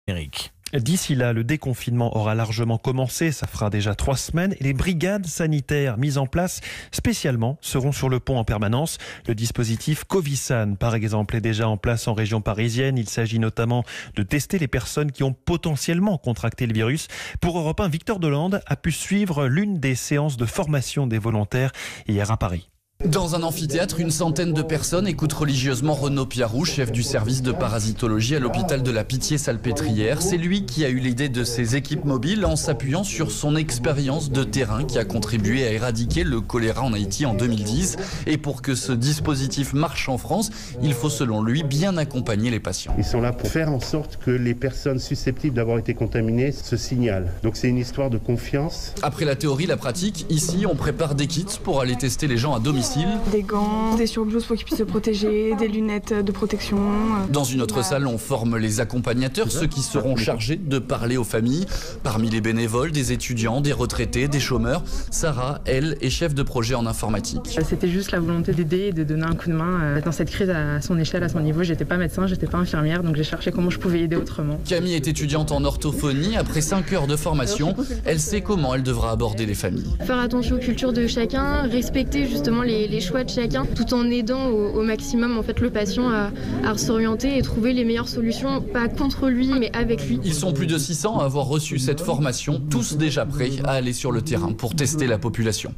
Eric. D'ici là, le déconfinement aura largement commencé, ça fera déjà 3 semaines, et les brigades sanitaires mises en place spécialement seront sur le pont en permanence. Le dispositif Covisan, par exemple, est déjà en place en région parisienne. Il s'agit notamment de tester les personnes qui ont potentiellement contracté le virus. Pour Europe 1, Victor Delande a pu suivre l'une des séances de formation des volontaires hier à Paris. Dans un amphithéâtre, une centaine de personnes écoutent religieusement Renaud Piarou, chef du service de parasitologie à l'hôpital de la Pitié-Salpêtrière. C'est lui qui a eu l'idée de ces équipes mobiles en s'appuyant sur son expérience de terrain qui a contribué à éradiquer le choléra en Haïti en 2010. Et pour que ce dispositif marche en France, il faut selon lui bien accompagner les patients. Ils sont là pour faire en sorte que les personnes susceptibles d'avoir été contaminées se signalent. Donc c'est une histoire de confiance. Après la théorie, la pratique, ici on prépare des kits pour aller tester les gens à domicile. Des gants, des surblouses pour qu'ils puissent se protéger, des lunettes de protection. Dans une autre salle, on forme les accompagnateurs, ceux qui seront chargés de parler aux familles. Parmi les bénévoles, des étudiants, des retraités, des chômeurs. Sarah, elle, est chef de projet en informatique. C'était juste la volonté d'aider et de donner un coup de main dans cette crise à son échelle, à son niveau. J'étais pas médecin, j'étais pas infirmière, donc j'ai cherché comment je pouvais aider autrement. Camille est étudiante en orthophonie. Après 5 heures de formation, elle sait comment elle devra aborder les familles. Faire attention aux cultures de chacun, respecter justement les choix de chacun, tout en aidant au maximum en fait le patient à s'orienter et trouver les meilleures solutions, pas contre lui mais avec lui. Ils sont plus de 600 à avoir reçu cette formation, tous déjà prêts à aller sur le terrain pour tester la population.